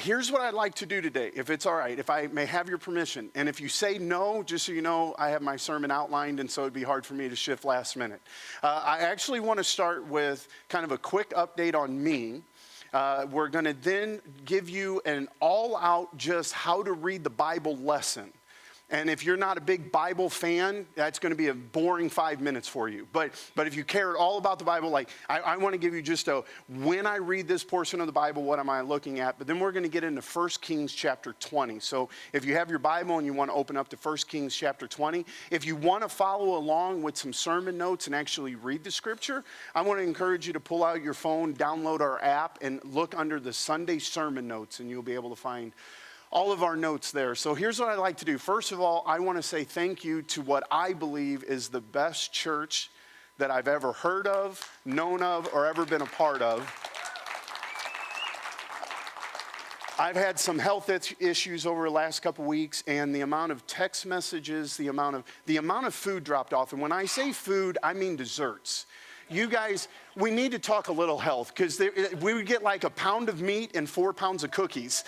here's what I'd like to do today, if it's all right, if I may have your permission. And if you say no, just so you know, I have my sermon outlined, and so it'd be hard for me to shift last minute. I actually want to start with kind of a quick update on me. We're going to then give you an all-out just how to read the Bible lesson. And if you're not a big Bible fan, that's going to be a boring 5 minutes for you. But if you care all about the Bible, like I want to give you just when I read this portion of the Bible, what am I looking at? But then we're going to get into 1 Kings chapter 20. So if you have your Bible and you want to open up to 1 Kings chapter 20, if you want to follow along with some sermon notes and actually read the scripture, I want to encourage you to pull out your phone, download our app, and look under the Sunday sermon notes, and you'll be able to find all of our notes there. So here's what I'd like to do. First of all, I want to say thank you to what I believe is the best church that I've ever heard of, known of, or ever been a part of. I've had some health issues over the last couple weeks, and the amount of text messages, the amount of food dropped off. And when I say food, I mean desserts. You guys, we need to talk a little health, because we would get like a pound of meat and 4 pounds of cookies.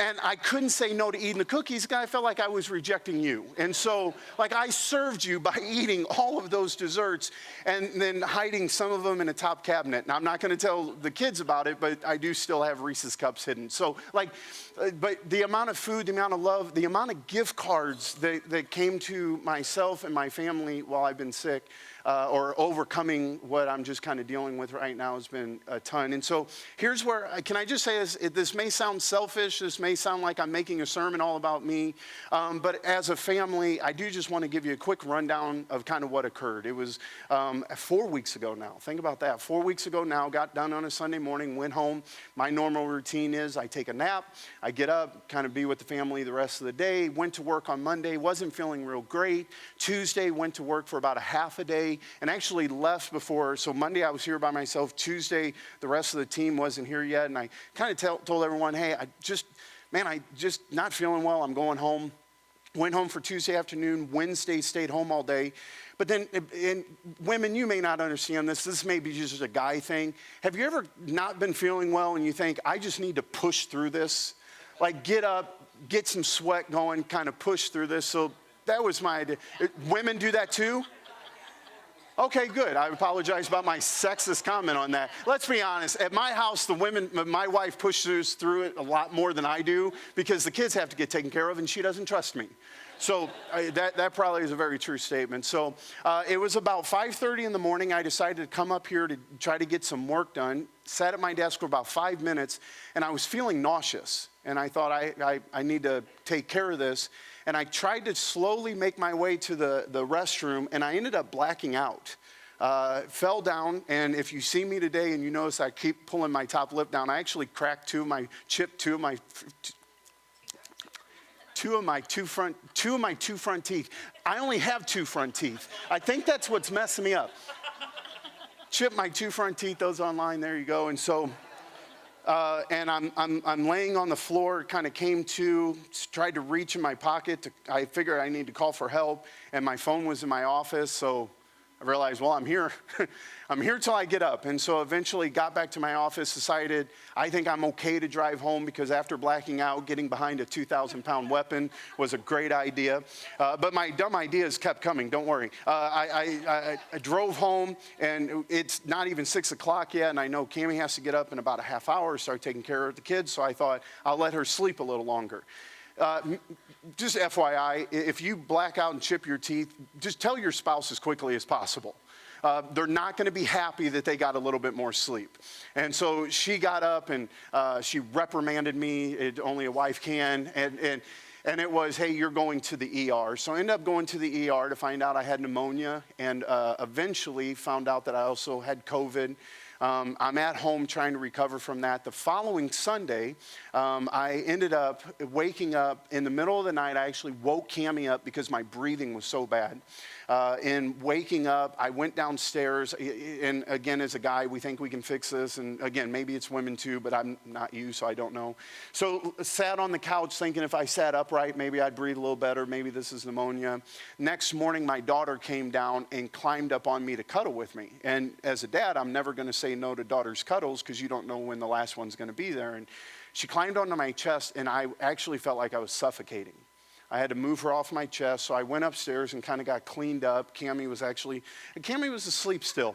And I couldn't say no to eating the cookies because I felt like I was rejecting you. And so, like, I served you by eating all of those desserts and then hiding some of them in a top cabinet. And I'm not going to tell the kids about it, but I do still have Reese's Cups hidden. So, like, but the amount of food, the amount of love, the amount of gift cards that came to myself and my family while I've been sick, or overcoming what I'm just kind of dealing with right now has been a ton. And so here's where, can I just say this? This may sound selfish. This may sound like I'm making a sermon all about me. But as a family, I do just want to give you a quick rundown of kind of what occurred. It was 4 weeks ago now. Think about that. 4 weeks ago now, got done on a Sunday morning, went home. My normal routine is I take a nap, I get up, kind of be with the family the rest of the day, went to work on Monday, wasn't feeling real great. Tuesday, went to work for about a half a day, and actually left before. So Monday I was here by myself. Tuesday the rest of the team wasn't here yet, and I kind of told everyone, hey, I just not feeling well. I'm going home. Went home for Tuesday afternoon. Wednesday stayed home all day. But then, and women, you may not understand this. This may be just a guy thing. Have you ever not been feeling well and you think, I just need to push through this? Like, get up, get some sweat going, kind of push through this. So that was my idea. Women do that too? Okay, good. I apologize about my sexist comment on that. Let's be honest. At my house, my wife pushes through it a lot more than I do because the kids have to get taken care of and she doesn't trust me. So that probably is a very true statement. So it was about 5:30 in the morning. I decided to come up here to try to get some work done. Sat at my desk for about 5 minutes, and I was feeling nauseous. And I thought, I need to take care of this. And I tried to slowly make my way to the restroom, and I ended up blacking out. Fell down, and if you see me today and you notice I keep pulling my top lip down, I actually cracked two of my two front teeth. I only have 2 front teeth. I think that's what's messing me up. Chipped my 2 front teeth. Those online. There you go. And so, and I'm laying on the floor. Kind of came to, tried to reach in my pocket. I figured I need to call for help, and my phone was in my office. So I realized, well, I'm here. I'm here till I get up. And so eventually got back to my office, decided I think I'm okay to drive home because after blacking out, getting behind a 2,000-pound weapon was a great idea. But my dumb ideas kept coming, don't worry. I drove home, and it's not even 6 o'clock yet, and I know Cammie has to get up in about a half hour to start taking care of the kids, so I thought I'll let her sleep a little longer. Just FYI, if you black out and chip your teeth, just tell your spouse as quickly as possible. They're not going to be happy that they got a little bit more sleep. And so she got up and she reprimanded me. Only a wife can. And it was, hey, you're going to the ER. So I ended up going to the ER to find out I had pneumonia, and eventually found out that I also had COVID. I'm at home trying to recover from that. The following Sunday, I ended up waking up in the middle of the night. I actually woke Cammie up because my breathing was so bad. in waking up. I went downstairs, and again, as a guy, we think we can fix this. And again, maybe it's women too, but I'm not you, so I don't know. So sat on the couch thinking if I sat upright, maybe I'd breathe a little better. Maybe this is pneumonia. Next morning, my daughter came down and climbed up on me to cuddle with me. And as a dad, I'm never going to say no to daughter's cuddles because you don't know when the last one's going to be there. And she climbed onto my chest, and I actually felt like I was suffocating. I had to move her off my chest, so I went upstairs and kind of got cleaned up. Cammie was asleep still.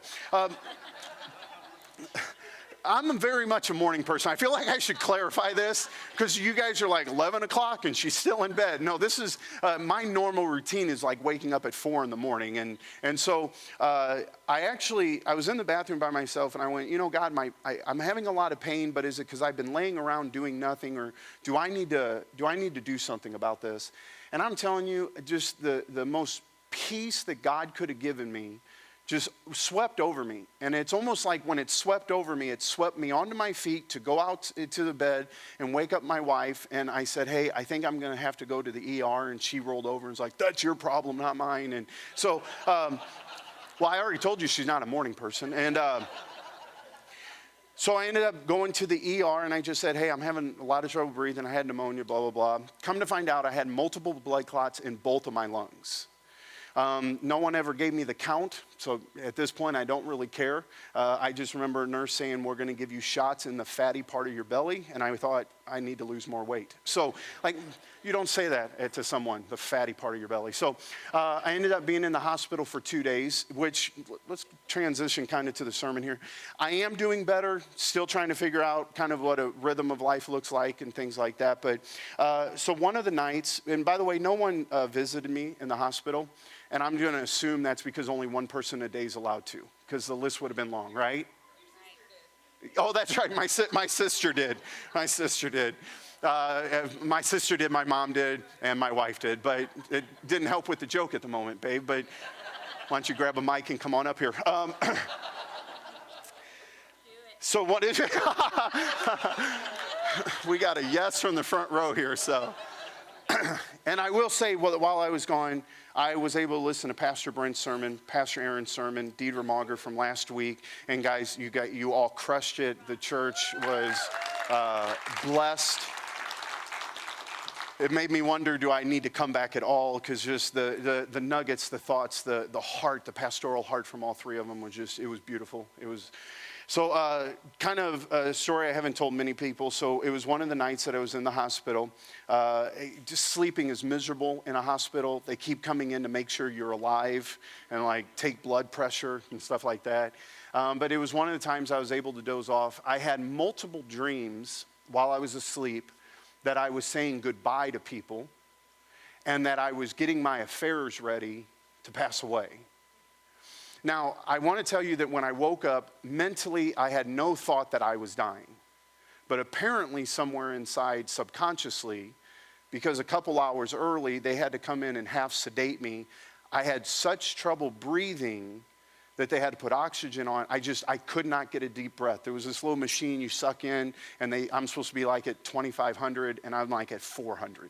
I'm very much a morning person. I feel like I should clarify this because you guys are like 11 o'clock and she's still in bed. No, this is, my normal routine is like waking up at 4 in the morning. And so I was in the bathroom by myself and I went, God, I'm having a lot of pain, but is it because I've been laying around doing nothing, or do I need to do something about this? And I'm telling you, just the most peace that God could have given me just swept over me. And it's almost like when it swept over me, it swept me onto my feet to go out to the bed and wake up my wife. And I said, hey, I think I'm going to have to go to the ER. And she rolled over and was like, that's your problem, not mine. And so, well, I already told you she's not a morning person. And so I ended up going to the ER, and I just said, hey, I'm having a lot of trouble breathing. I had pneumonia, blah, blah, blah. Come to find out, I had multiple blood clots in both of my lungs. No one ever gave me the count, so at this point I don't really care. I just remember a nurse saying, we're going to give you shots in the fatty part of your belly, and I thought, I need to lose more weight. So, like, you don't say that to someone, the fatty part of your belly. So I ended up being in the hospital for 2 days, which, let's transition kind of to the sermon here. I am doing better, still trying to figure out kind of what a rhythm of life looks like and things like that. But so one of the nights, and by the way, no one visited me in the hospital. And I'm going to assume that's because only one person a day is allowed to, because the list would have been long, right? Oh, that's right. My sister did. My sister did. My sister did, my mom did, and my wife did. But it didn't help with the joke at the moment, babe. But why don't you grab a mic and come on up here? So what is it? We got a yes from the front row here, so. And I will say, while I was gone, I was able to listen to Pastor Brent's sermon, Pastor Aaron's sermon, Deidre Mauger from last week. And guys, you all crushed it. The church was blessed. It made me wonder, do I need to come back at all? Because just the nuggets, the thoughts, the heart, the pastoral heart from all three of them was just, it was beautiful. It was. So kind of a story I haven't told many people. So it was one of the nights that I was in the hospital. Just sleeping is miserable in a hospital. They keep coming in to make sure you're alive and like take blood pressure and stuff like that. But it was one of the times I was able to doze off. I had multiple dreams while I was asleep that I was saying goodbye to people and that I was getting my affairs ready to pass away. Now, I want to tell you that when I woke up, mentally, I had no thought that I was dying. But apparently, somewhere inside, subconsciously, because a couple hours early, they had to come in and half sedate me. I had such trouble breathing that they had to put oxygen on. I could not get a deep breath. There was this little machine you suck in, and I'm supposed to be like at 2,500, and I'm like at 400.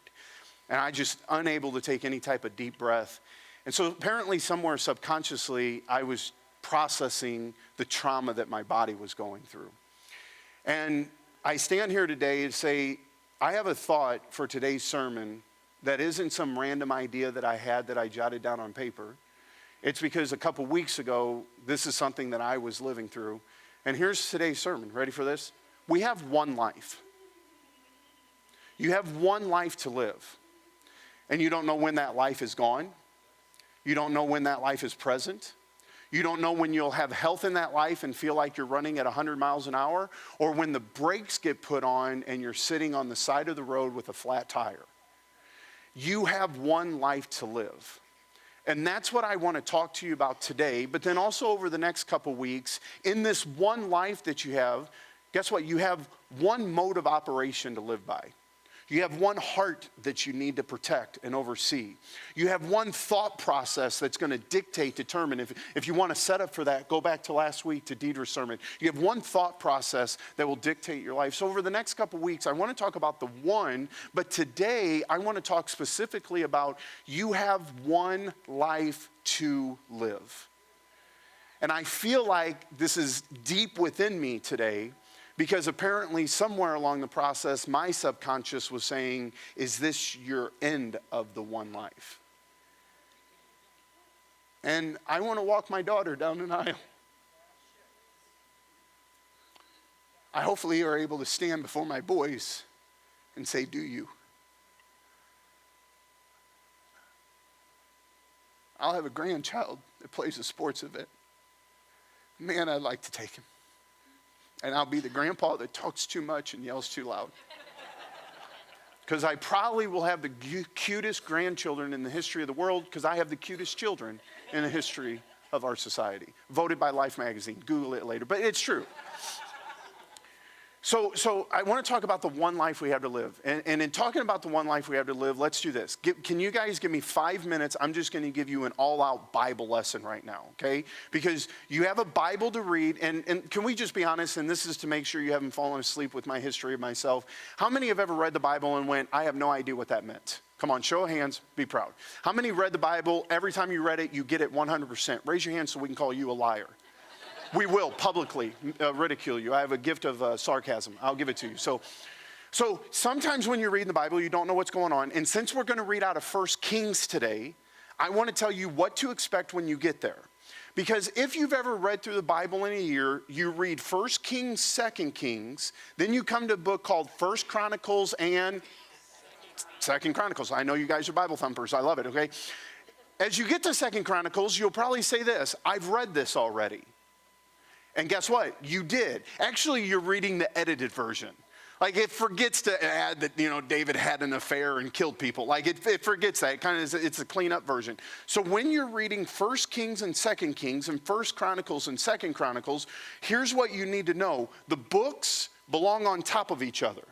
And I just unable to take any type of deep breath. And so apparently somewhere subconsciously, I was processing the trauma that my body was going through. And I stand here today to say, I have a thought for today's sermon that isn't some random idea that I had that I jotted down on paper. It's because a couple weeks ago, this is something that I was living through. And here's today's sermon. Ready for this? We have one life. You have one life to live. And you don't know when that life is gone. You don't know when that life is present. You don't know when you'll have health in that life and feel like you're running at 100 miles an hour, or when the brakes get put on and you're sitting on the side of the road with a flat tire. You have one life to live. And that's what I want to talk to you about today, but then also over the next couple weeks. In this one life that you have, guess what? You have one mode of operation to live by. You have one heart that you need to protect and oversee. You have one thought process that's going to dictate, determine. If you want to set up for that, go back to last week to Deidre's sermon. You have one thought process that will dictate your life. So over the next couple weeks, I want to talk about the one, but today I want to talk specifically about you have one life to live. And I feel like this is deep within me today, because apparently somewhere along the process, my subconscious was saying, is this your end of the one life? And I want to walk my daughter down an aisle. I hopefully are able to stand before my boys and say, do you? I'll have a grandchild that plays a sports event. Man, I'd like to take him. And I'll be the grandpa that talks too much and yells too loud. Because I probably will have the cutest grandchildren in the history of the world, because I have the cutest children in the history of our society. Voted by Life magazine. Google it later. But it's true. So I want to talk about the one life we have to live. And in talking about the one life we have to live, let's do this. Can you guys give me 5 minutes? I'm just going to give you an all-out Bible lesson right now, okay? Because you have a Bible to read, and can we just be honest, and this is to make sure you haven't fallen asleep with my history of myself. How many have ever read the Bible and went, I have no idea what that meant? Come on, show of hands, be proud. How many read the Bible, every time you read it, you get it 100%? Raise your hand so we can call you a liar. We will publicly ridicule you. I have a gift of sarcasm. I'll give it to you. So sometimes when you're reading the Bible, you don't know what's going on. And since we're going to read out of 1 Kings today, I want to tell you what to expect when you get there. Because if you've ever read through the Bible in a year, you read 1 Kings, 2 Kings, then you come to a book called 1 Chronicles and 2 Chronicles. I know you guys are Bible thumpers. I love it, okay? As you get to 2 Chronicles, you'll probably say this, I've read this already. And guess what? You did. Actually, you're reading the edited version. Like, it forgets to add that, David had an affair and killed people. Like, it forgets that. It's a clean-up version. So when you're reading 1 Kings and 2 Kings and 1 Chronicles and 2 Chronicles, here's what you need to know. The books belong on top of each other.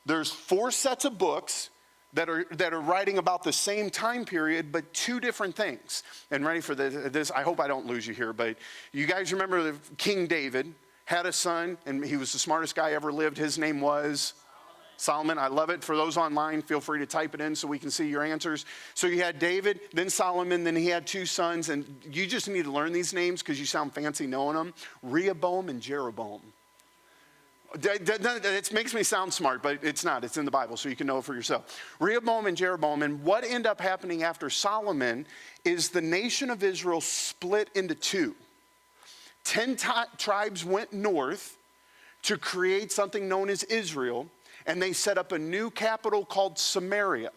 There's 4 sets of books that are writing about the same time period, but 2 different things. And ready for this, I hope I don't lose you here, but you guys remember that King David had a son, and he was the smartest guy ever lived. His name was Solomon. I love it. For those online, feel free to type it in so we can see your answers. So you had David, then Solomon, then he had 2 sons, and you just need to learn these names because you sound fancy knowing them. Rehoboam and Jeroboam. It makes me sound smart, but it's not. It's in the Bible, so you can know it for yourself. Rehoboam and Jeroboam, and what ended up happening after Solomon is the nation of Israel split into 2. 10 tribes went north to create something known as Israel, and they set up a new capital called Samaria.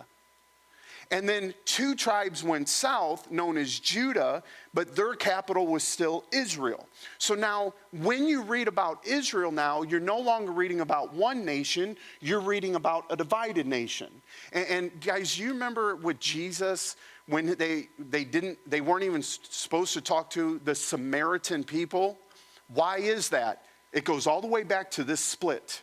And then 2 tribes went south, known as Judah, but their capital was still Israel. So now, when you read about Israel now, you're no longer reading about one nation, you're reading about a divided nation. And guys, you remember with Jesus, when they weren't even supposed to talk to the Samaritan people? Why is that? It goes all the way back to this split.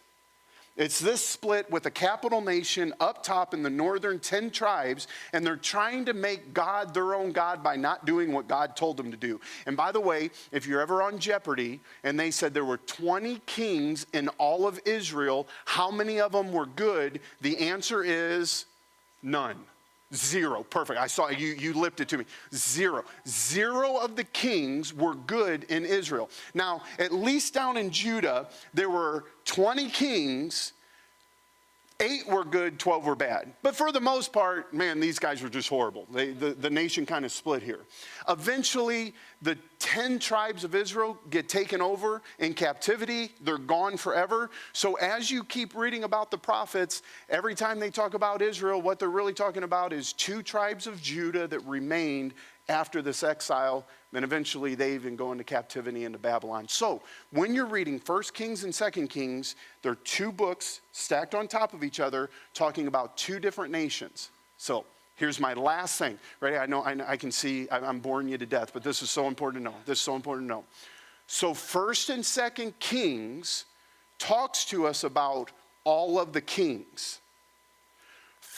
It's this split with a capital nation up top in the northern 10 tribes, and they're trying to make God their own God by not doing what God told them to do. And by the way, if you're ever on Jeopardy, and they said there were 20 kings in all of Israel, how many of them were good? The answer is none. 0. Perfect. I saw you lipped it to me. 0. 0 of the kings were good in Israel. Now, at least down in Judah, there were 20 kings. 8 were good, 12 were bad. But for the most part, man, these guys were just horrible. The nation kind of split here. Eventually, the 10 tribes of Israel get taken over in captivity. They're gone forever. So as you keep reading about the prophets, every time they talk about Israel, what they're really talking about is 2 tribes of Judah that remained after this exile. Then eventually they even go into captivity into Babylon. So when you're reading 1 Kings and 2 Kings, there are 2 books stacked on top of each other talking about 2 different nations. So here's my last thing. Ready? I know I can see I'm boring you to death, but this is so important to know. This is so important to know. So 1 and 2 Kings talks to us about all of the kings.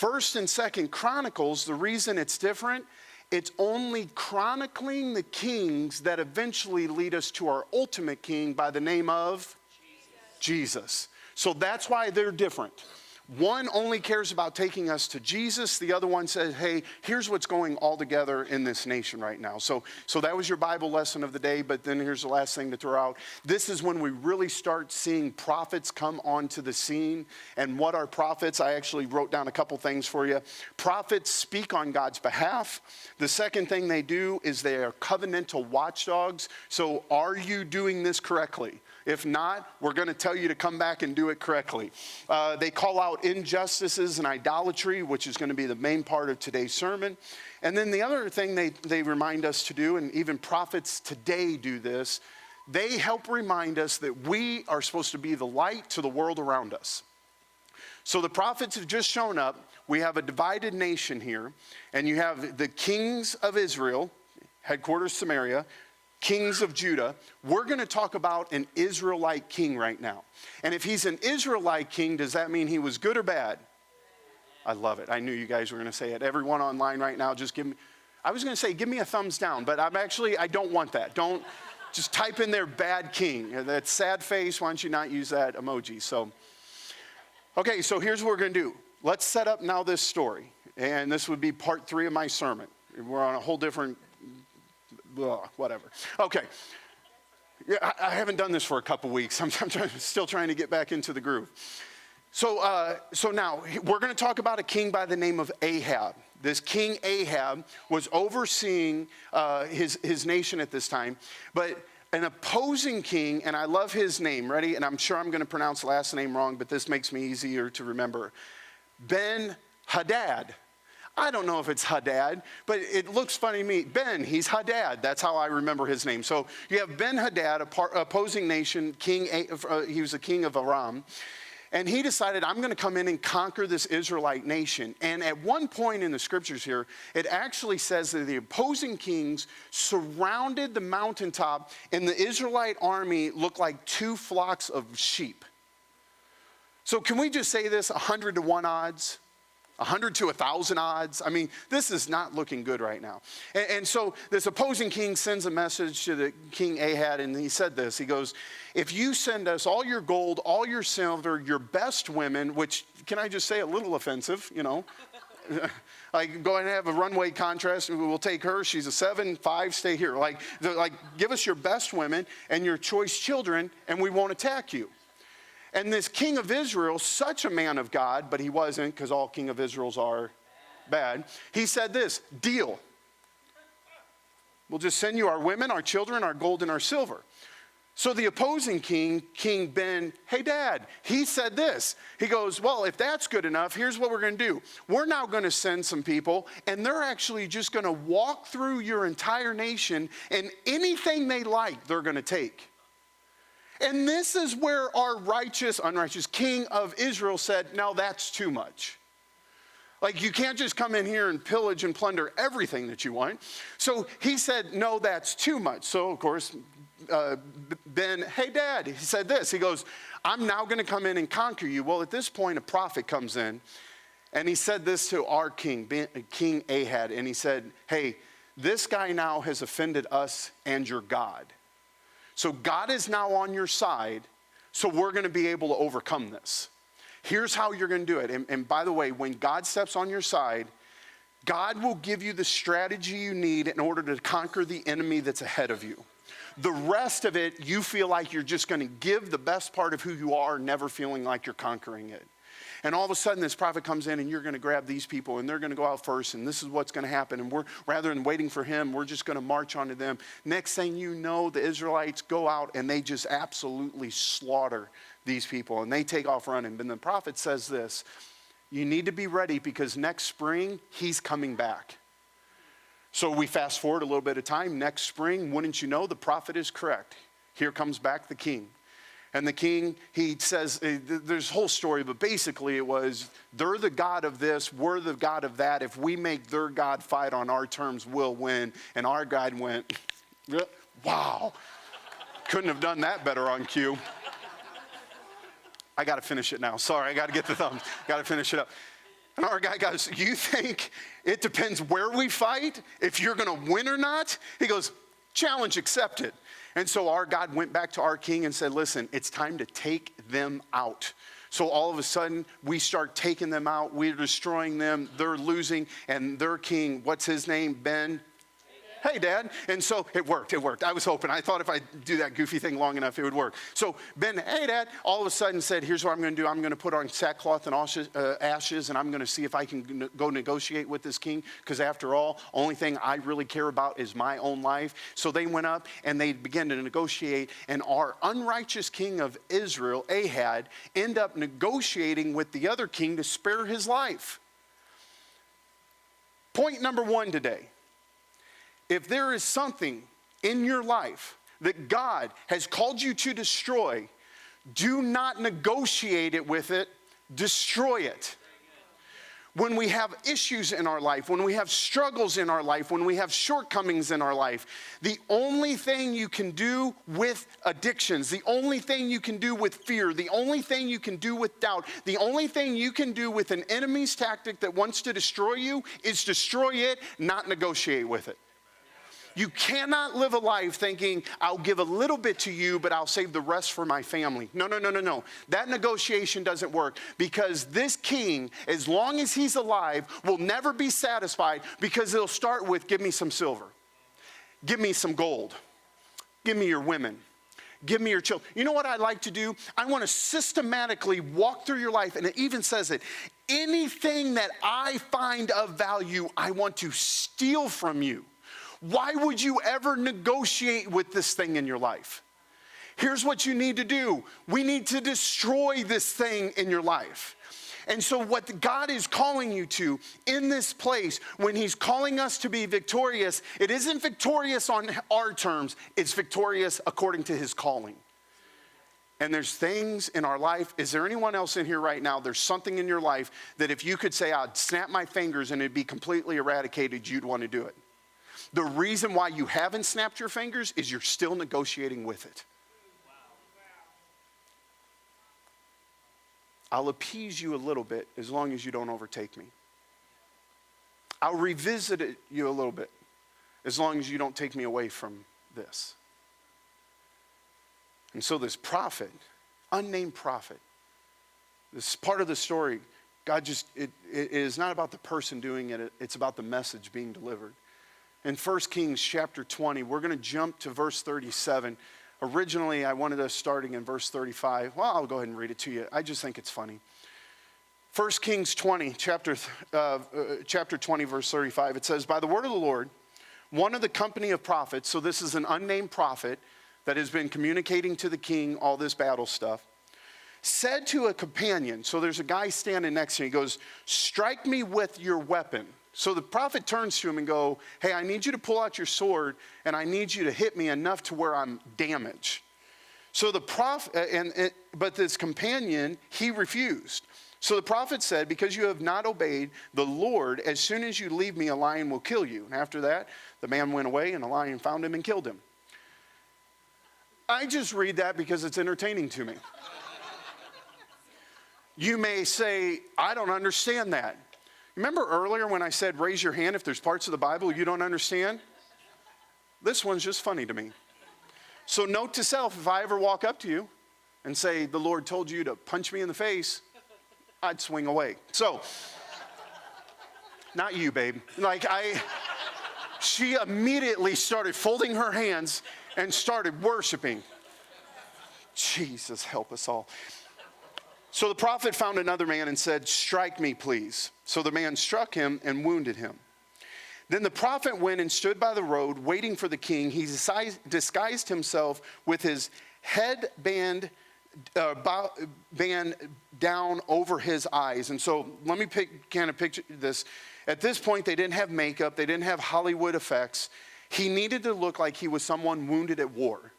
First and Second Chronicles, the reason it's different, it's only chronicling the kings that eventually lead us to our ultimate king by the name of Jesus. So that's why they're different. One only cares about taking us to Jesus. The other one says, hey, here's what's going all together in this nation right now. So that was your Bible lesson of the day, but then here's the last thing to throw out. This is when we really start seeing prophets come onto the scene. And what are prophets? I actually wrote down a couple things for you. Prophets speak on God's behalf. The second thing they do is they are covenantal watchdogs. So are you doing this correctly? If not, we're going to tell you to come back and do it correctly. They call out injustices and idolatry, which is going to be the main part of today's sermon. And then the other thing they remind us to do, and even prophets today do this, they help remind us that we are supposed to be the light to the world around us. So the prophets have just shown up. We have a divided nation here, and you have the kings of Israel, headquarters Samaria, kings of Judah. We're going to talk about an Israelite king right now. And if he's an Israelite king, does that mean he was good or bad? I love it. I knew you guys were going to say it. Everyone online right now, just give me, I was going to say, give me a thumbs down, but I don't want that. Don't, just type in there, bad king. That sad face, why don't you not use that emoji? So, okay, so here's what we're going to do. Let's set up now this story. And this would be part 3 of my sermon. We're on a whole different whatever. Okay. Yeah, I haven't done this for a couple weeks. I'm still trying to get back into the groove. So now we're going to talk about a king by the name of Ahab. This king Ahab was overseeing his nation at this time, but an opposing king, and I love his name, ready? And I'm sure I'm going to pronounce the last name wrong, but this makes me easier to remember. Ben-Hadad. I don't know if it's Hadad, but it looks funny to me. He's Hadad. That's how I remember his name. So you have Ben-Hadad, opposing nation, king. He was the king of Aram. And he decided, I'm going to come in and conquer this Israelite nation. And at one point in the scriptures here, it actually says that the opposing kings surrounded the mountaintop, and the Israelite army looked like 2 flocks of sheep. So can we just say this, 100 to 1 odds? 100 to 1,000 odds. I mean, this is not looking good right now. And so this opposing king sends a message to the king Ahab, and he said this. He goes, if you send us all your gold, all your silver, your best women, which, can I just say, a little offensive, you know. Like, go ahead and have a runway contrast, and we'll take her. She's a 7, 5, stay here. Like, give us your best women and your choice children, and we won't attack you. And this king of Israel, such a man of God, but he wasn't, because all king of Israels are bad. He said this, deal. We'll just send you our women, our children, our gold, and our silver. So the opposing king, King Ben-Hadad, he said this. He goes, well, if that's good enough, here's what we're going to do. We're now going to send some people, and they're actually just going to walk through your entire nation, and anything they like, they're going to take. And this is where our unrighteous king of Israel said, no, that's too much. Like, you can't just come in here and pillage and plunder everything that you want. So he said, no, that's too much. So, of course, Ben-Hadad, he said this. He goes, I'm now going to come in and conquer you. Well, at this point, a prophet comes in, and he said this to our king, King Ahab. And he said, hey, this guy now has offended us and your God. So God is now on your side, so we're going to be able to overcome this. Here's how you're going to do it. And by the way, when God steps on your side, God will give you the strategy you need in order to conquer the enemy that's ahead of you. The rest of it, you feel like you're just going to give the best part of who you are, never feeling like you're conquering it. And all of a sudden, this prophet comes in, and you're going to grab these people, and they're going to go out first, and this is what's going to happen. And we're, rather than waiting for him, we're just going to march onto them. Next thing you know, the Israelites go out, and they just absolutely slaughter these people, and they take off running. But the prophet says this, you need to be ready, because next spring, he's coming back. So we fast forward a little bit of time. Next spring, wouldn't you know, the prophet is correct. Here comes back the king. And the king, he says, there's a whole story, but basically it was, they're the God of this, we're the God of that. If we make their God fight on our terms, we'll win. And our God went, wow. Couldn't have done that better on cue. I got to finish it now. Sorry, I got to get the thumbs. Got to finish it up. And our guy goes, you think it depends where we fight, if you're going to win or not? He goes, challenge accepted. And so our God went back to our king and said, listen, it's time to take them out. So all of a sudden, we start taking them out. We're destroying them. They're losing. And their king, what's his name? Ben? Hey, Dad. And so it worked. I was hoping. I thought if I do that goofy thing long enough, it would work. So Ben, hey, Dad, all of a sudden said, here's what I'm going to do. I'm going to put on sackcloth and ashes, and I'm going to see if I can go negotiate with this king, because after all, only thing I really care about is my own life. So they went up, and they began to negotiate, and our unrighteous king of Israel, Ahab, ended up negotiating with the other king to spare his life. Point number one today. If there is something in your life that God has called you to destroy, do not negotiate it with it, destroy it. When we have issues in our life, when we have struggles in our life, when we have shortcomings in our life, the only thing you can do with addictions, the only thing you can do with fear, the only thing you can do with doubt, the only thing you can do with an enemy's tactic that wants to destroy you is destroy it, not negotiate with it. You cannot live a life thinking, I'll give a little bit to you, but I'll save the rest for my family. No. That negotiation doesn't work, because this king, as long as he's alive, will never be satisfied, because he'll start with, give me some silver. Give me some gold. Give me your women. Give me your children. You know what I like to do? I want to systematically walk through your life, and it even says it. Anything that I find of value, I want to steal from you. Why would you ever negotiate with this thing in your life? Here's what you need to do. We need to destroy this thing in your life. And so what God is calling you to in this place, when he's calling us to be victorious, it isn't victorious on our terms. It's victorious according to his calling. And there's things in our life. Is there anyone else in here right now? There's something in your life that if you could say, I'd snap my fingers and it'd be completely eradicated, you'd want to do it. The reason why you haven't snapped your fingers is you're still negotiating with it. I'll appease you a little bit as long as you don't overtake me. I'll revisit you a little bit as long as you don't take me away from this. And so this prophet, unnamed prophet, this part of the story, God just, it is not about the person doing it, it's about the message being delivered. In 1 Kings chapter 20, we're going to jump to verse 37. Originally, I wanted us starting in verse 35. Well, I'll go ahead and read it to you. I just think it's funny. 1 Kings 20, chapter 20, verse 35, it says, by the word of the Lord, one of the company of prophets, so this is an unnamed prophet that has been communicating to the king all this battle stuff, said to a companion, so there's a guy standing next to him, he goes, strike me with your weapon. So the prophet turns to him and go, hey, I need you to pull out your sword, and I need you to hit me enough to where I'm damaged. So the prophet, but this companion, he refused. So the prophet said, because you have not obeyed the Lord, as soon as you leave me, a lion will kill you. And after that, the man went away, and a lion found him and killed him. I just read that because it's entertaining to me. You may say, I don't understand that. Remember earlier when I said, raise your hand if there's parts of the Bible you don't understand? This one's just funny to me. So note to self, if I ever walk up to you and say, the Lord told you to punch me in the face, I'd swing away. So, not you, babe. She immediately started folding her hands and started worshiping. Jesus, help us all. So the prophet found another man and said, strike me, please. So the man struck him and wounded him. Then the prophet went and stood by the road waiting for the king. He disguised himself with his headband band down over his eyes. And so let me kind of picture this. At this point, they didn't have makeup. They didn't have Hollywood effects. He needed to look like he was someone wounded at war.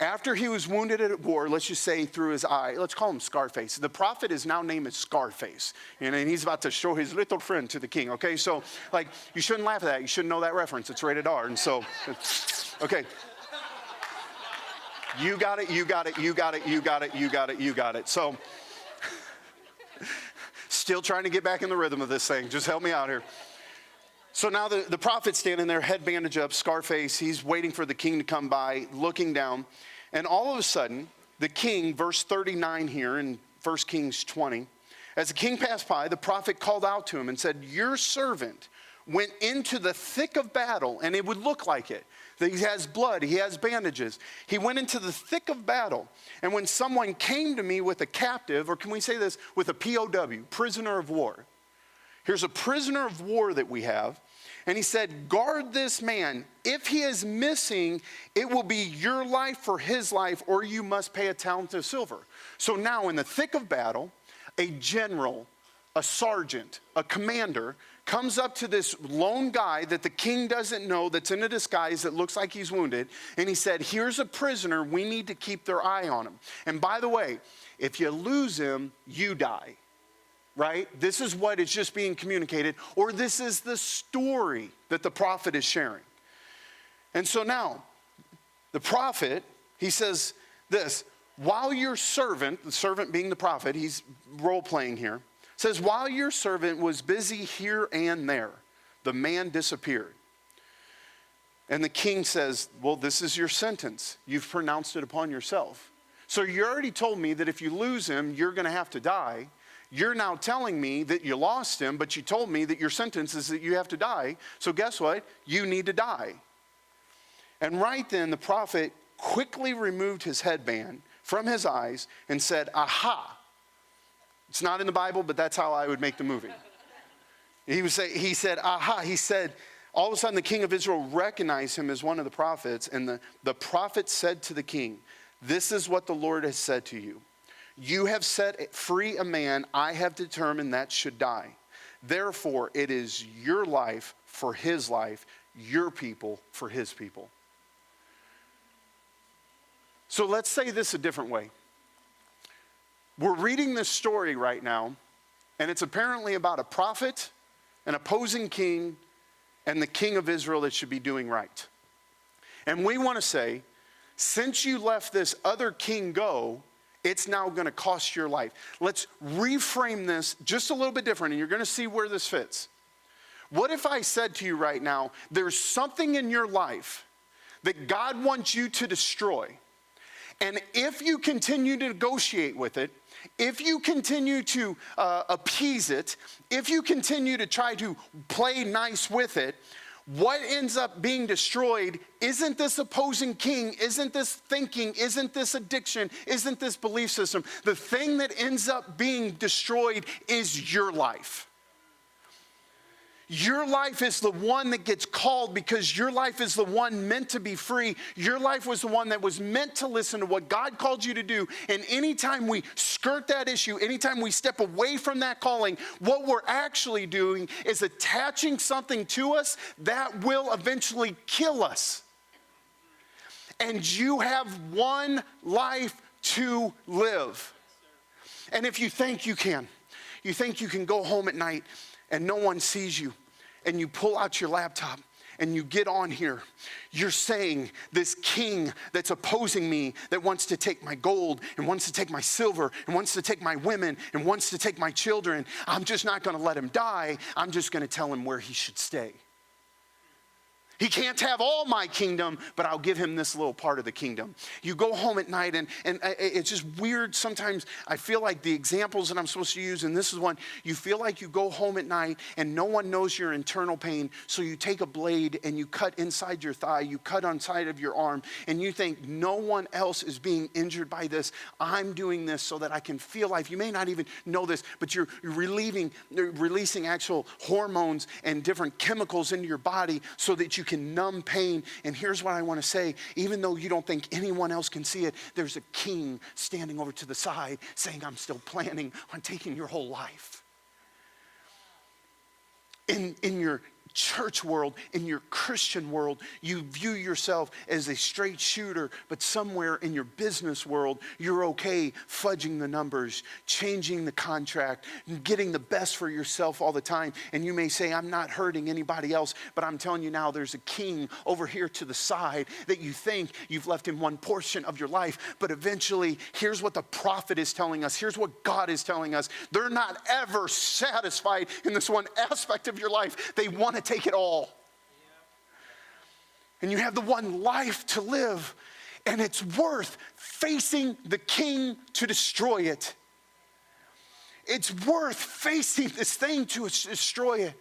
After he was wounded at war, let's just say through his eye, let's call him Scarface. The prophet is now named as Scarface, and he's about to show his little friend to the king, okay? So, you shouldn't laugh at that. You shouldn't know that reference. It's rated R, and so, okay. You got it. So, Still trying to get back in the rhythm of this thing. Just help me out here. So now the prophet's standing there, head bandaged up, scar face. He's waiting for the king to come by, looking down. And all of a sudden, the king, verse 39 here in 1 Kings 20, as the king passed by, the prophet called out to him and said, your servant went into the thick of battle, and it would look like it. That he has blood, he has bandages. He went into the thick of battle, and when someone came to me with a captive, or can we say this, with a POW, prisoner of war. Here's a prisoner of war that we have, and he said, guard this man. If he is missing, it will be your life for his life, or you must pay a talent of silver. So now in the thick of battle, a general, a sergeant, a commander comes up to this lone guy that the king doesn't know, that's in a disguise, that looks like he's wounded, and he said, here's a prisoner, we need to keep their eye on him. And by the way, if you lose him, you die, right? This is what is just being communicated, or this is the story that the prophet is sharing. And so now, the prophet, he says this, while your servant, the servant being the prophet, he's role-playing here, says, while your servant was busy here and there, the man disappeared. And the king says, well, this is your sentence. You've pronounced it upon yourself. So you already told me that if you lose him, you're going to have to die. You're now telling me that you lost him, but you told me that your sentence is that you have to die. So guess what? You need to die. And right then, the prophet quickly removed his headband from his eyes and said, aha. It's not in the Bible, but that's how I would make the movie. He said, aha. He said, all of a sudden the king of Israel recognized him as one of the prophets. And the prophet said to the king, this is what the Lord has said to you. You have set free a man I have determined that should die. Therefore, it is your life for his life, your people for his people. So let's say this a different way. We're reading this story right now, and it's apparently about a prophet, an opposing king, and the king of Israel that should be doing right. And we want to say, since you let this other king go, it's now going to cost your life. Let's reframe this just a little bit different, and you're going to see where this fits. What if I said to you right now, there's something in your life that God wants you to destroy, and if you continue to negotiate with it, if you continue to appease it, if you continue to try to play nice with it, what ends up being destroyed isn't this opposing king, isn't this thinking, isn't this addiction, isn't this belief system. The thing that ends up being destroyed is your life. Your life is the one that gets called because your life is the one meant to be free. Your life was the one that was meant to listen to what God called you to do. And anytime we skirt that issue, anytime we step away from that calling, what we're actually doing is attaching something to us that will eventually kill us. And you have one life to live. And if you think you can go home at night and no one sees you, and you pull out your laptop and you get on here, you're saying, this king that's opposing me, that wants to take my gold and wants to take my silver and wants to take my women and wants to take my children, I'm just not going to let him die. I'm just going to tell him where he should stay. He can't have all my kingdom, but I'll give him this little part of the kingdom. You go home at night, and it's just weird. Sometimes I feel like the examples that I'm supposed to use, and this is one, you feel like you go home at night and no one knows your internal pain, so you take a blade and you cut inside your thigh, you cut on side of your arm, and you think no one else is being injured by this. I'm doing this so that I can feel life. You may not even know this, but you're releasing actual hormones and different chemicals into your body so that you can numb pain. And here's what I want to say, even though you don't think anyone else can see it, there's a king standing over to the side saying, I'm still planning on taking your whole life. In your church world, in your Christian world, you view yourself as a straight shooter, but somewhere in your business world, you're okay fudging the numbers, changing the contract, and getting the best for yourself all the time. And you may say, I'm not hurting anybody else, but I'm telling you now, there's a king over here to the side that you think you've left him one portion of your life, but eventually, here's what the prophet is telling us. Here's what God is telling us. They're not ever satisfied in this one aspect of your life. They want to take it all. And you have the one life to live, and it's worth facing the king to destroy it. It's worth facing this thing to destroy it.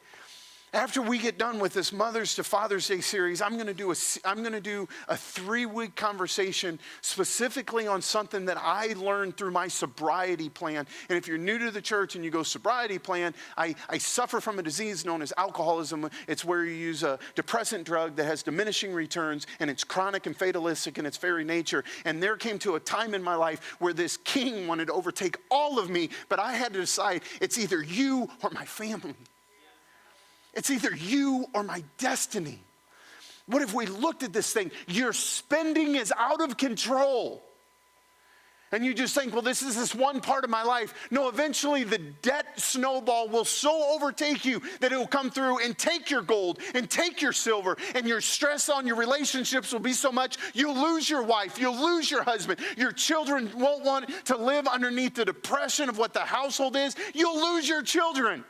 After we get done with this Mother's to Father's Day series, I'm going to do a 3-week conversation specifically on something that I learned through my sobriety plan. And if you're new to the church and you go sobriety plan, I suffer from a disease known as alcoholism. It's where you use a depressant drug that has diminishing returns, and it's chronic and fatalistic in its very nature. And there came to a time in my life where this king wanted to overtake all of me, but I had to decide, it's either you or my family. It's either you or my destiny. What if we looked at this thing? Your spending is out of control. And you just think, well, this is this one part of my life. No, eventually the debt snowball will so overtake you that it will come through and take your gold and take your silver, and your stress on your relationships will be so much you'll lose your wife, you'll lose your husband, your children won't want to live underneath the depression of what the household is. You'll lose your children.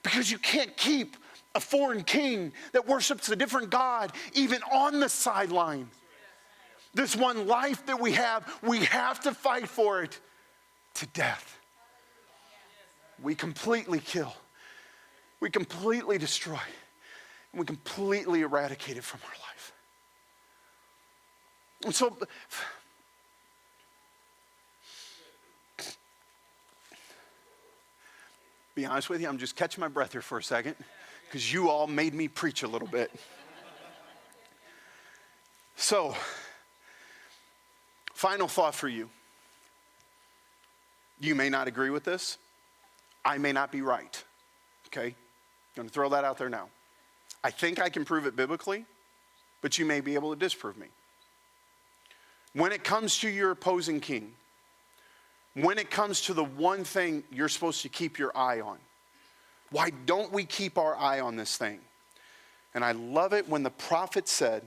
Because you can't keep a foreign king that worships a different God even on the sideline. This one life that we have to fight for it to death. We completely kill. We completely destroy. And we completely eradicate it from our life. And so, be honest with you, I'm just catching my breath here for a second because you all made me preach a little bit. So, final thought for you. You may not agree with this. I may not be right. Okay? I'm going to throw that out there now. I think I can prove it biblically, but you may be able to disprove me. When it comes to your opposing king, when it comes to the one thing you're supposed to keep your eye on, why don't we keep our eye on this thing? And I love it when the prophet said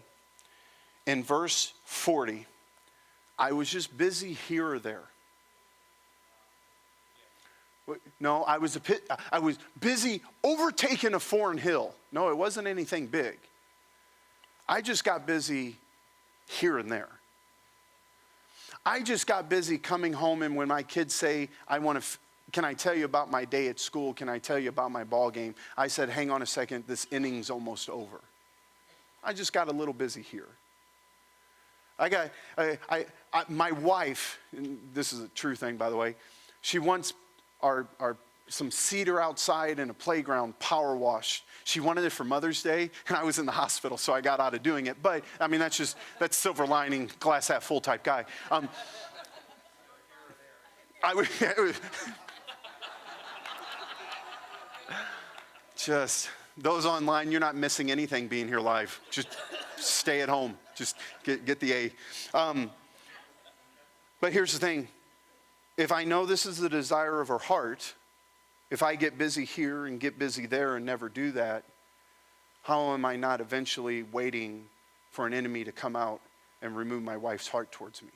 in verse 40, I was just busy here or there. No, I was busy overtaking a foreign hill. No, it wasn't anything big. I just got busy here and there. I just got busy coming home, and when my kids say, can I tell you about my day at school? Can I tell you about my ball game? I said, hang on a second, this inning's almost over. I just got a little busy here. My wife, and this is a true thing, by the way, she wants some cedar outside and a playground power wash. She wanted it for Mother's Day, and I was in the hospital, so I got out of doing it. But, I mean, that's silver lining, glass half full type guy. Just, those online, you're not missing anything being here live. Just stay at home. Just get the A. But here's the thing. If I know this is the desire of her heart, if I get busy here and get busy there and never do that, how am I not eventually waiting for an enemy to come out and remove my wife's heart towards me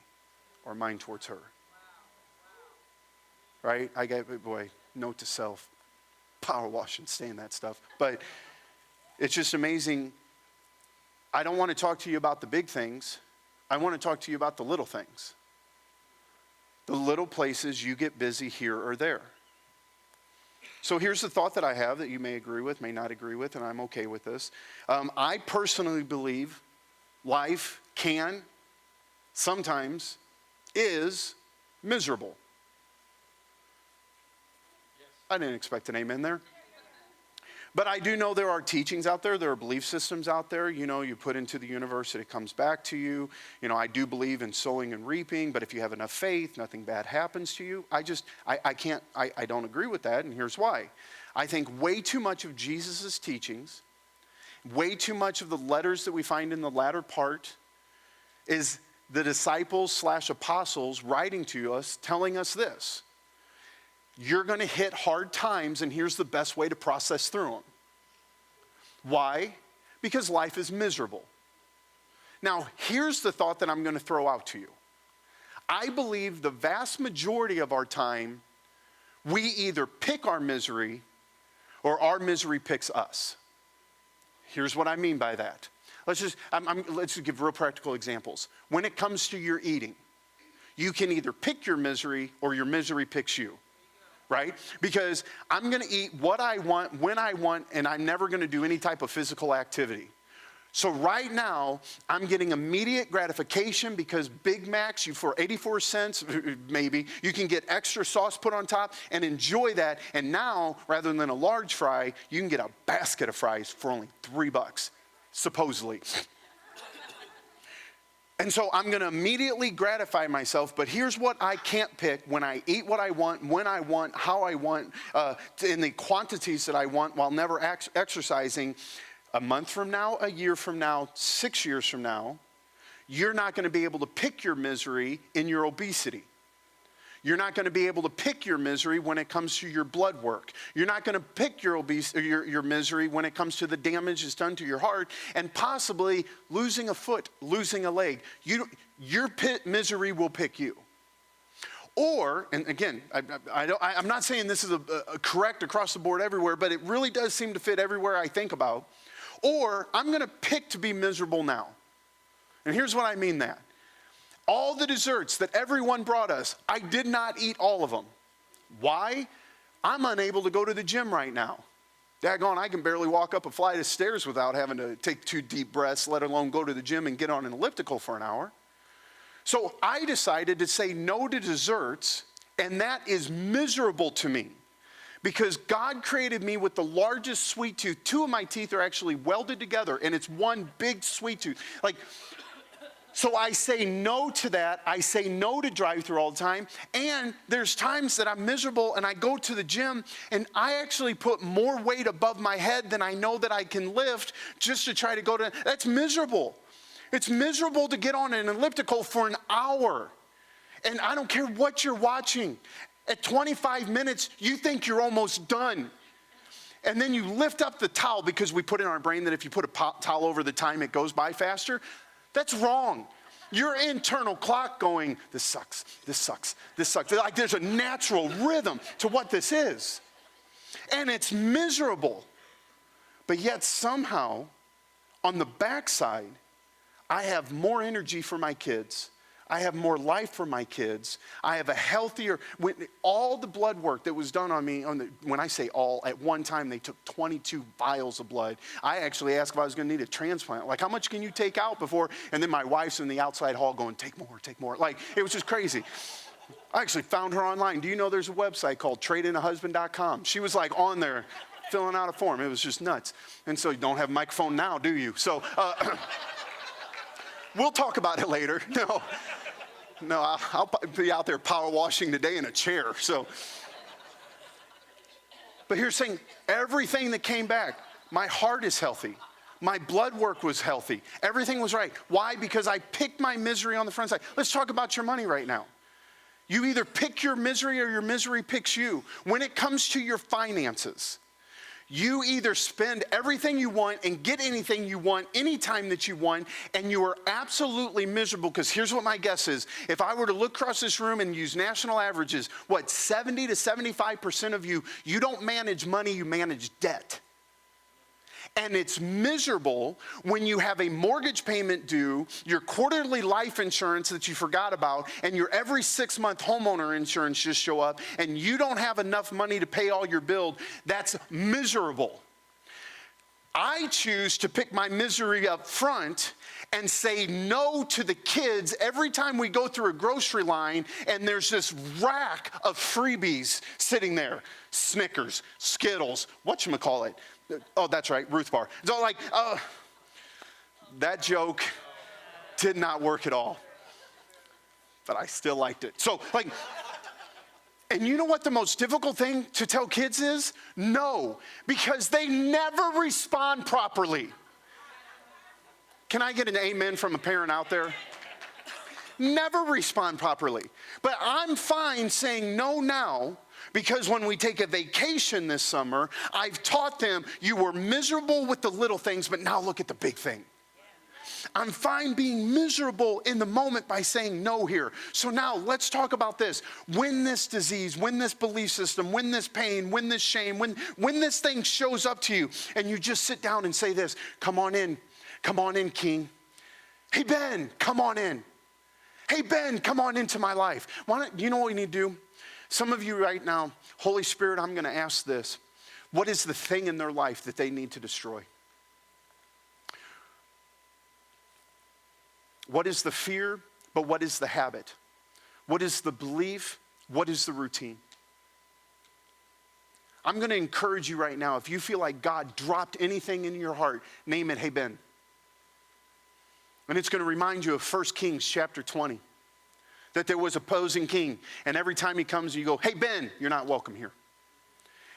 or mine towards her? Right? Note to self, power wash and stain that stuff. But it's just amazing. I don't want to talk to you about the big things. I want to talk to you about the little things. The little places you get busy here or there. So here's the thought that I have that you may agree with, may not agree with, and I'm okay with this. I personally believe life sometimes is miserable. Yes. I didn't expect an amen there. But I do know there are teachings out there, there are belief systems out there, you put into the universe and it comes back to you. I do believe in sowing and reaping, but if you have enough faith, nothing bad happens to you. I don't agree with that, and here's why. I think way too much of Jesus' teachings, way too much of the letters that we find in the latter part is the disciples / apostles writing to us, telling us this. You're going to hit hard times, and here's the best way to process through them. Why? Because life is miserable. Now, here's the thought that I'm going to throw out to you. I believe the vast majority of our time, we either pick our misery or our misery picks us. Here's what I mean by that. Let's just give real practical examples. When it comes to your eating, you can either pick your misery or your misery picks you. Right? Because I'm going to eat what I want, when I want, and I'm never going to do any type of physical activity. So right now, I'm getting immediate gratification because Big Macs, for 84 cents, maybe, you can get extra sauce put on top and enjoy that. And now, rather than a large fry, you can get a basket of fries for only $3, supposedly. And so I'm going to immediately gratify myself, but here's what I can't pick when I eat what I want, when I want, how I want, in the quantities that I want while never exercising. A month from now, a year from now, 6 years from now, you're not going to be able to pick your misery in your obesity. You're not going to be able to pick your misery when it comes to your blood work. You're not going to pick your misery when it comes to the damage that's done to your heart and possibly losing a foot, losing a leg. Your misery will pick you. Or, and again, I'm not saying this is a correct across the board everywhere, but it really does seem to fit everywhere I think about. Or I'm going to pick to be miserable now. And here's what I mean that. All the desserts that everyone brought us, I did not eat all of them. Why? I'm unable to go to the gym right now. Daggone, I can barely walk up a flight of stairs without having to take 2 deep breaths, let alone go to the gym and get on an elliptical for an hour. So I decided to say no to desserts, and that is miserable to me. Because God created me with the largest sweet tooth. 2 of my teeth are actually welded together, and it's one big sweet tooth. So I say no to that. I say no to drive-thru all the time. And there's times that I'm miserable and I go to the gym and I actually put more weight above my head than I know that I can lift just to try to go to, that's miserable. It's miserable to get on an elliptical for an hour. And I don't care what you're watching. At 25 minutes, you think you're almost done. And then you lift up the towel because we put in our brain that if you put a towel over the time, it goes by faster. That's wrong. Your internal clock going, this sucks, this sucks, this sucks. Like there's a natural rhythm to what this is. And it's miserable. But yet somehow, on the backside, I have more energy for my kids. I have more life for my kids. I have a healthier, all the blood work that was done on me, when I say all, at one time they took 22 vials of blood. I actually asked if I was going to need a transplant. Like, how much can you take out before? And then my wife's in the outside hall going, take more, take more. Like, it was just crazy. I actually found her online. Do you know there's a website called tradeinaHusband.com? She was like on there filling out a form. It was just nuts. And so you don't have a microphone now, do you? So we'll talk about it later. No, I'll be out there power washing today in a chair. But here's saying everything that came back, my heart is healthy. My blood work was healthy. Everything was right. Why? Because I picked my misery on the front side. Let's talk about your money right now. You either pick your misery or your misery picks you. When it comes to your finances, you either spend everything you want and get anything you want anytime that you want, and you are absolutely miserable. Because here's what my guess is. If I were to look across this room and use national averages, 70 to 75% of you don't manage money, you manage debt. And it's miserable when you have a mortgage payment due, your quarterly life insurance that you forgot about, and your every 6-month homeowner insurance just show up, and you don't have enough money to pay all your bills. That's miserable. I choose to pick my misery up front and say no to the kids every time we go through a grocery line and there's this rack of freebies sitting there. Snickers, Skittles, whatchamacallit, Oh, that's right, Ruth Bar. So like, that joke did not work at all. But I still liked it. So like, and you know what the most difficult thing to tell kids is? No, because they never respond properly. Can I get an amen from a parent out there? Never respond properly. But I'm fine saying no now, because when we take a vacation this summer, I've taught them you were miserable with the little things, but now look at the big thing. I'm fine being miserable in the moment by saying no here. So now let's talk about this. When this disease, when this belief system, when this pain, when this shame, when this thing shows up to you, and you just sit down and say this, come on in, King. Hey, Ben, come on in. Hey, Ben, come on into my life. You know what we need to do? Some of you right now, Holy Spirit, I'm going to ask this. What is the thing in their life that they need to destroy? What is the fear, but what is the habit? What is the belief? What is the routine? I'm going to encourage you right now, if you feel like God dropped anything in your heart, name it, hey, Ben. And it's going to remind you of 1 Kings chapter 20, that there was an opposing king, and every time he comes, you go, hey, Ben, you're not welcome here.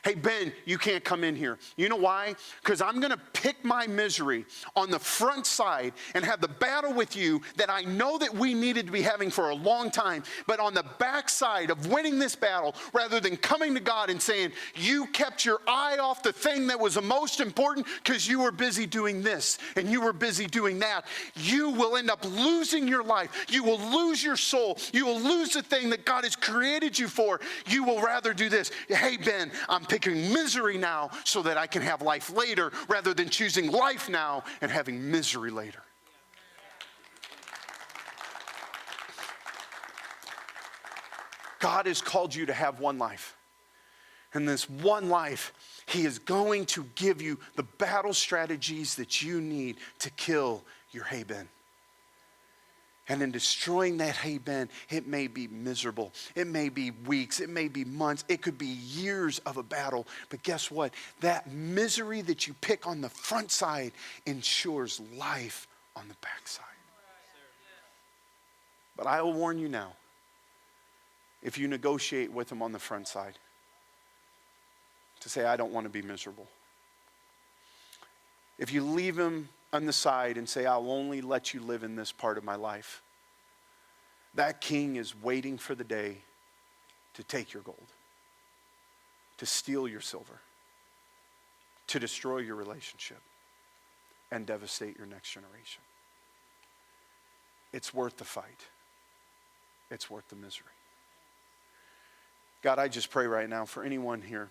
Hey, Ben, you can't come in here. You know why? Because I'm going to pick my misery on the front side and have the battle with you that I know that we needed to be having for a long time. But on the backside of winning this battle, rather than coming to God and saying, you kept your eye off the thing that was the most important because you were busy doing this and you were busy doing that, you will end up losing your life. You will lose your soul. You will lose the thing that God has created you for. You will rather do this. Hey, Ben, I'm picking misery now so that I can have life later, rather than choosing life now and having misery later. God has called you to have one life. And this one life, He is going to give you the battle strategies that you need to kill your hey, Ben. And in destroying that hey, Ben, it may be miserable. It may be weeks. It may be months. It could be years of a battle. But guess what? That misery that you pick on the front side ensures life on the back side. But I will warn you now, if you negotiate with him on the front side, to say, I don't want to be miserable. If you leave him on the side and say, I'll only let you live in this part of my life, that king is waiting for the day to take your gold, to steal your silver, to destroy your relationship, and devastate your next generation. It's worth the fight. It's worth the misery. God, I just pray right now for anyone here,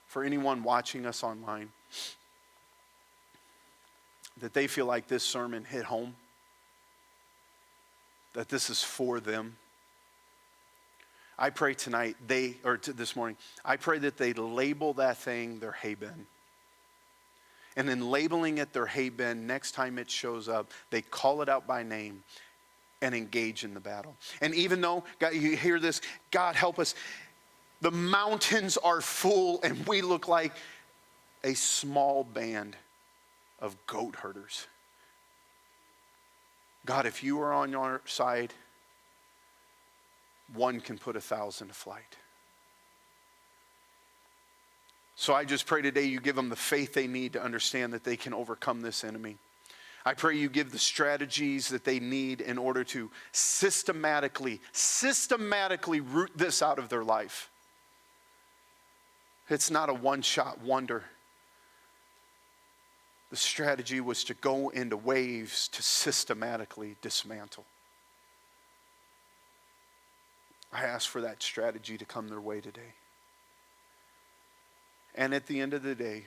for anyone watching us online, that they feel like this sermon hit home, that this is for them. I pray tonight, this morning, I pray that they label that thing their hey, Ben. And in labeling it their hey, Ben, next time it shows up, they call it out by name and engage in the battle. And even though, God, you hear this, God help us, the mountains are full and we look like a small band of goat herders. God, if you are on our side, one can put 1,000 to flight. So I just pray today you give them the faith they need to understand that they can overcome this enemy. I pray you give the strategies that they need in order to systematically root this out of their life. It's not a one-shot wonder. The strategy was to go into waves to systematically dismantle. I ask for that strategy to come their way today. And at the end of the day,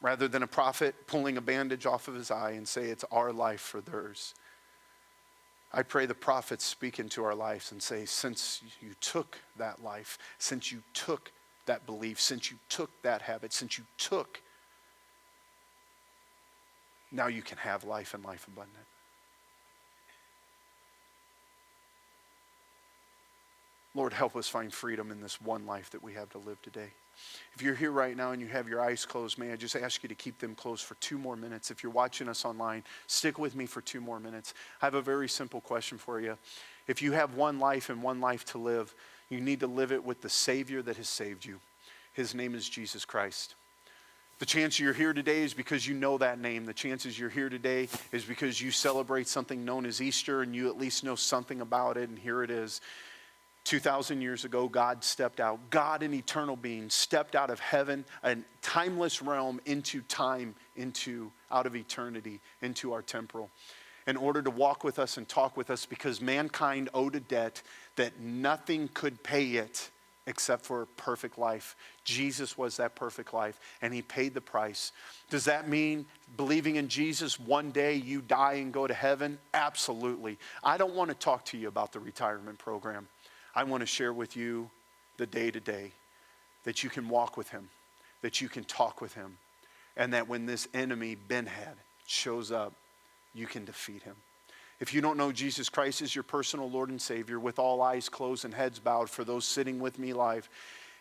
rather than a prophet pulling a bandage off of his eye and say it's our life for theirs, I pray the prophets speak into our lives and say, since you took that life, since you took that belief, since you took that habit, since you took, now you can have life and life abundant. Lord, help us find freedom in this one life that we have to live today. If you're here right now and you have your eyes closed, may I just ask you to keep them closed for 2 more minutes. If you're watching us online, stick with me for 2 more minutes. I have a very simple question for you. If you have one life and one life to live, you need to live it with the Savior that has saved you. His name is Jesus Christ. The chance you're here today is because you know that name. The chances you're here today is because you celebrate something known as Easter and you at least know something about it, and here it is. 2,000 years ago, God stepped out. God, an eternal being, stepped out of heaven, a timeless realm, into time, out of eternity, into our temporal, in order to walk with us and talk with us, because mankind owed a debt that nothing could pay it except for a perfect life. Jesus was that perfect life, and he paid the price. Does that mean believing in Jesus, one day you die and go to heaven? Absolutely. I don't want to talk to you about the retirement program. I want to share with you the day-to-day, that you can walk with him, that you can talk with him, and that when this enemy, Ben-Had, shows up, you can defeat him. If you don't know Jesus Christ as your personal Lord and Savior, with all eyes closed and heads bowed, for those sitting with me live,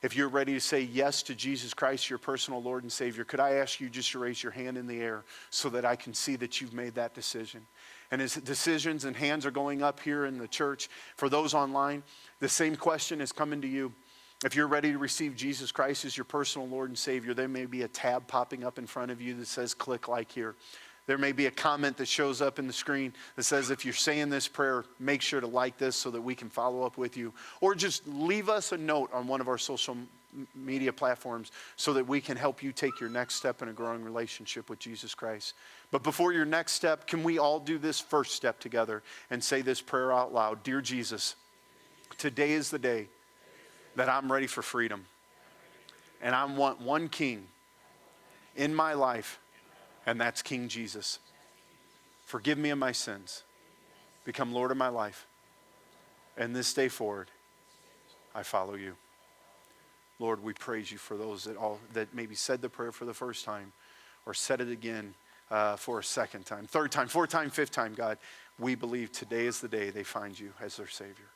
if you're ready to say yes to Jesus Christ, your personal Lord and Savior, could I ask you just to raise your hand in the air so that I can see that you've made that decision? And as decisions and hands are going up here in the church, for those online, the same question is coming to you. If you're ready to receive Jesus Christ as your personal Lord and Savior, there may be a tab popping up in front of you that says click like here. There may be a comment that shows up in the screen that says, if you're saying this prayer, make sure to like this so that we can follow up with you. Or just leave us a note on one of our social media platforms so that we can help you take your next step in a growing relationship with Jesus Christ. But before your next step, can we all do this first step together and say this prayer out loud? Dear Jesus, today is the day that I'm ready for freedom. And I want one king in my life, and that's King Jesus. Forgive me of my sins. Become Lord of my life. And this day forward, I follow you. Lord, we praise you for those that maybe said the prayer for the first time or said it again for a second time, third time, fourth time, fifth time, God. We believe today is the day they find you as their Savior.